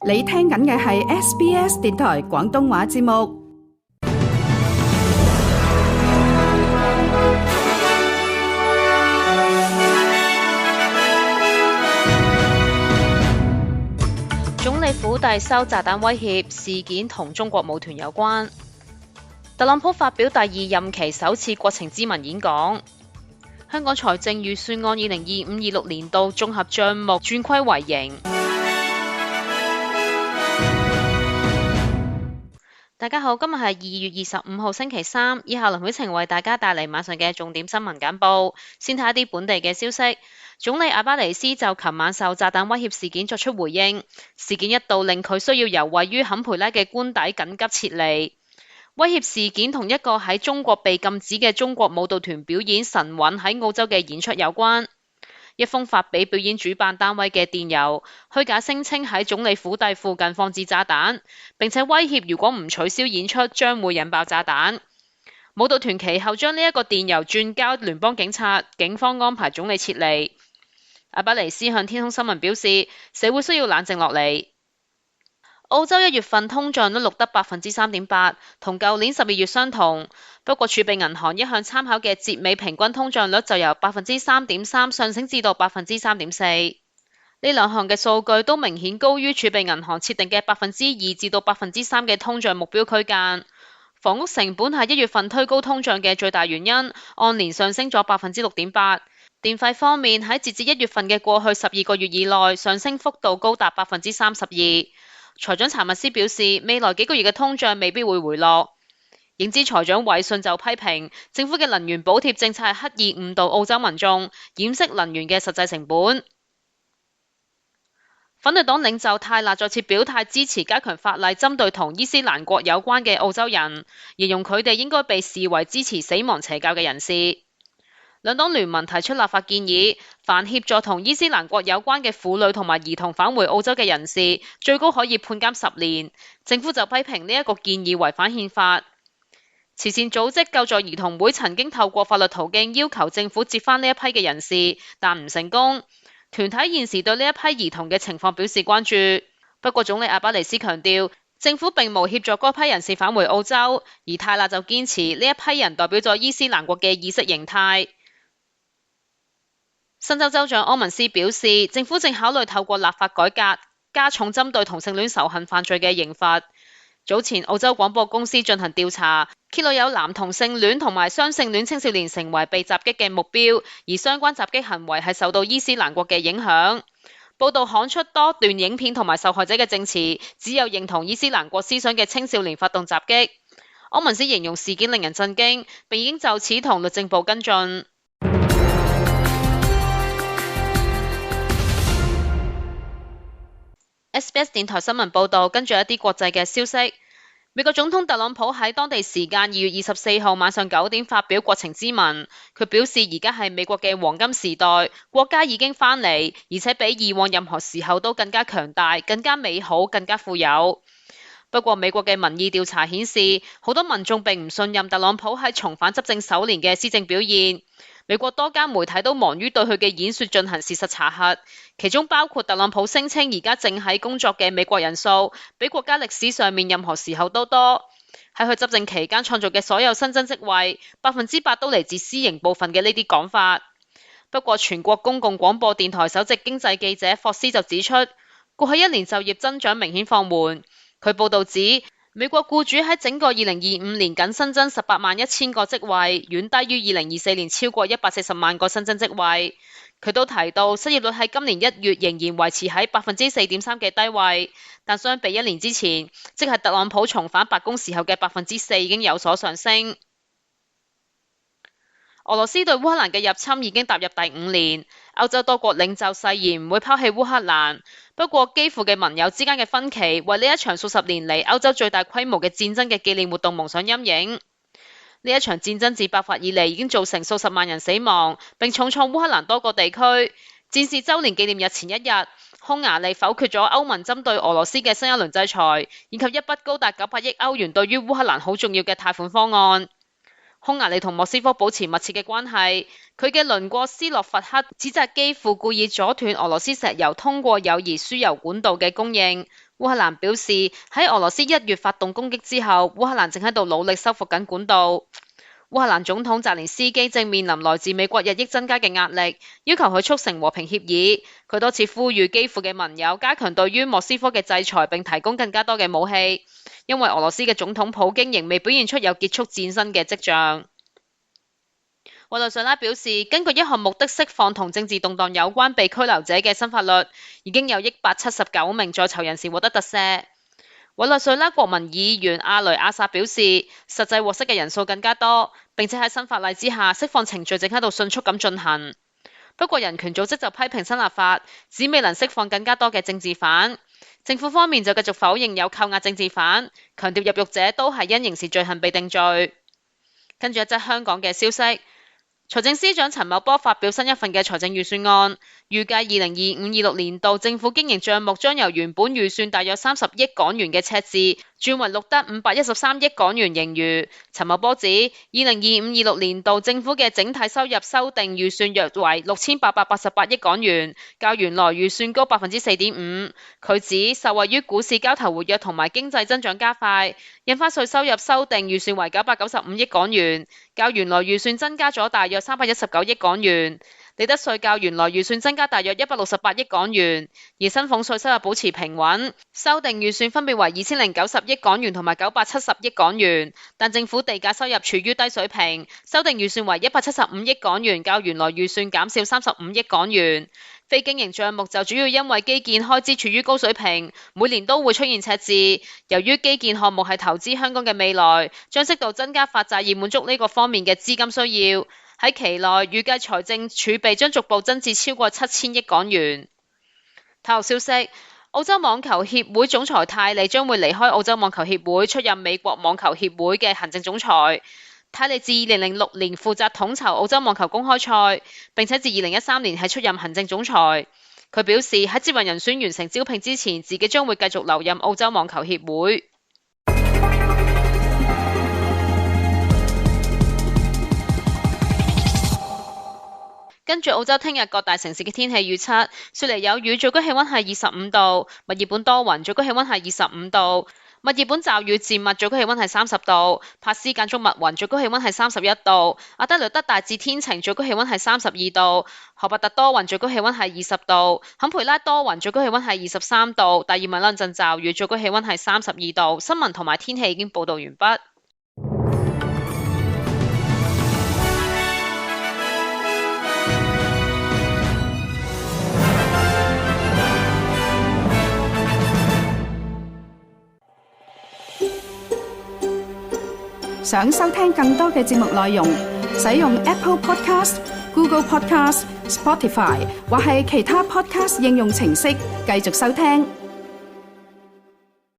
你聽緊嘅係 SBS 電台廣東話節目。總理府邸收炸彈威脅事件同中國舞團有關。特朗普發表第二任期首次國情咨文演講。香港財政預算案2025-26年度綜合帳目轉虧為盈。大家好，今日係2月25號星期三，以下林曉晴為大家帶嚟晚上嘅重點新聞簡報。先睇一啲本地嘅消息。總理阿巴尼斯就琴晚受炸彈威脅事件作出回應，事件一度令佢需要由位於坎培拉嘅官邸緊急撤離。威脅事件同一個喺中國被禁止嘅中國舞蹈團表演神韻喺澳洲嘅演出有關。一封發俾表演主辦單位嘅電郵，虛假聲稱喺總理府邸附近放置炸彈，並且威脅如果唔取消演出，將會引爆炸彈。舞蹈團其後將呢一個電郵轉交聯邦警察，警方安排總理撤離。阿巴尼斯向天空新聞表示，社會需要冷靜落嚟。澳洲1月份通脹率錄得 3.8%， 同舊年12月相同。不過儲備銀行一向參考嘅節尾平均通脹率就由 3.3% 上升至到 3.4%。呢兩項嘅數據都明顯高於儲備銀行設定嘅 2% 至到 3% 嘅通脹目標區間。房屋成本係1月份推高通脹嘅最大原因，按年上升咗 6.8%。電費方面，喺截至1月份嘅過去12個月以內，上升幅度高達 32%。財長查密斯表示，未來幾個月嘅通脹未必會回落。影子財長韋信就批評政府嘅能源補貼政策係刻意誤導澳洲民眾，掩飾能源嘅實際成本。反對黨領袖泰勒再次表態支持加強法例針對同伊斯蘭國有關嘅澳洲人，形容佢哋應該被視為支持死亡邪教嘅人士。兩黨聯盟提出立法建議，凡協助同伊斯蘭國有關嘅婦女同埋兒童返回澳洲嘅人士，最高可以判監10年。政府就批評呢一個建議違反憲法。慈善組織救助兒童會曾經透過法律途徑要求政府接返呢一批嘅人士，但唔成功。團體現時對呢一批兒童嘅情況表示關注。不過總理阿巴尼斯強調，政府並無協助該批人士返回澳洲，而泰勒就堅持呢一批人代表咗伊斯蘭國嘅意識形態。新州州長柯文斯表示，政府正考慮透過立法改革，加重針對同性戀仇恨犯罪嘅刑罰。早前澳洲廣播公司進行調查，揭露有男同性戀同埋雙性戀青少年成為被襲擊嘅目標，而相關襲擊行為係受到伊斯蘭國嘅影響。報道刊出多段影片同埋受害者嘅證詞，只有認同伊斯蘭國思想嘅青少年發動襲擊。柯文斯形容事件令人震驚，並已經就此同律政部跟進。SBS 電台新聞報道，跟住一啲國際嘅消息。美國總統特朗普喺當地時間2月24號晚上9點發表國情咨文，佢表示而家係美國嘅黃金時代，國家已經翻嚟，而且比以往任何時候都更加強大、更加美好、更加富有。不過美國嘅民意調查顯示，好多民眾並唔信任特朗普喺重返執政首年嘅施政表現。美國多間媒體都忙於對佢嘅演說進行事實查核，其中包括特朗普聲稱而家正喺工作嘅美國人數比國家歷史上面任何時候都多。喺佢執政期間創造嘅所有新增職位，8%都嚟自私營部分嘅呢啲講法。不過全國公共廣播電台首席經濟記者霍斯就指出，過去1年就業增長明顯放緩。佢報道指，美國僱主喺整個2025年僅新增181000個職位，遠低於2024年超過140萬個新增職位。佢都提到，失業率喺今年1月仍然維持喺 4.3% 嘅低位，但相比1年之前，即係特朗普重返白宮時候嘅 4% 已經有所上升。俄羅斯對烏克蘭嘅入侵已經踏入第5年，歐洲多國領袖誓言唔會拋棄烏克蘭。不過基輔嘅盟友之間嘅分歧，為呢一場數十年嚟歐洲最大規模嘅戰爭嘅紀念活動蒙上陰影。呢一場戰爭自爆發以嚟已經造成數十萬人死亡，並重創烏克蘭多個地區。戰事週年紀念日前一日，匈牙利否決咗歐盟針對俄羅斯嘅新一輪制裁，以及一筆高達900億歐元對於烏克蘭好重要嘅貸款方案。匈牙利同莫斯科保持密切嘅關係，佢嘅鄰國斯洛伐克指責基輔故意阻斷俄羅斯石油通過友誼輸油管道嘅供應，烏克蘭表示喺俄羅斯1月發動攻擊之後，烏克蘭正喺度努力修復緊管道。烏克蘭總統澤連斯基正面臨來自美國日益增加嘅壓力，要求佢促成和平協議。佢多次呼籲基輔嘅盟友加強對於莫斯科嘅制裁，並提供更加多嘅武器，因為俄羅斯嘅總統普京仍未表現出有結束戰爭嘅跡象。委內瑞拉表示，根據一項目的釋放同政治動盪有關被拘留者嘅新法律，已經有179名在囚人士獲得特赦。委內瑞拉國民議員阿雷阿薩表示，實際獲釋嘅人數更加多，並且喺新法例之下，釋放程序正喺度迅速咁進行。不過人權組織就批評新立法，只未能釋放更加多嘅政治犯。政府方面就繼續否認有扣押政治犯，強調入獄者都係因刑事罪行被定罪。跟住一則香港嘅消息。財政司長陳茂波發表新一份嘅財政預算案，預計2025-26年度政府經營帳目將由原本預算大約30億港元嘅赤字，轉為錄得513億港元盈餘。陳茂波指，2025-26年度政府嘅整體收入修訂預算約為6888億港元，較原來預算高4.5%。佢指受惠於股市交投活躍同埋經濟增長加快，印花稅收入修訂預算為995億港元，較原來預算增加咗大約319億港元。利得稅較原來預算增加大約168億港元，而薪俸稅收入保持平穩，修訂預算分別為2090億港元同埋970億港元，但政府地價收入處於低水平，修訂預算為175億港元，較原來預算減少35億港元。非經營帳目就主要因為基建開支處於高水平，每年都會出現赤字。由於基建項目係投資香港嘅未來，將適度增加發債以滿足呢個方面嘅資金需要。喺期內預計財政儲備將逐步增至超過7000億港元。體育消息，澳洲網球協會總裁泰利將會離開澳洲網球協會，出任美國網球協會嘅行政總裁。泰利自2006年負責統籌澳洲網球公開賽，並且自2013年係出任行政總裁。佢表示喺接任人選完成招聘之前，自己將會繼續留任澳洲網球協會。跟住澳洲聽日各大城市嘅天氣預測，雪梨有雨，最高氣溫係25度；墨爾本多雲，最高氣溫係25度；墨爾本驟雨漸密，最高氣溫係30度；帕斯間中密雲，最高氣溫係31度；阿德萊德大致天晴，最高氣溫係32度；荷伯特多雲，最高氣溫係20度；坎培拉多雲，最高氣溫係23度；達爾文兩陣驟雨，最高氣溫係32度。新聞同埋天氣已經報道完畢。想收聽更多嘅節目內容，使用 Apple Podcast、Google Podcast、Spotify 或係其他 Podcast 應用程式繼續收聽。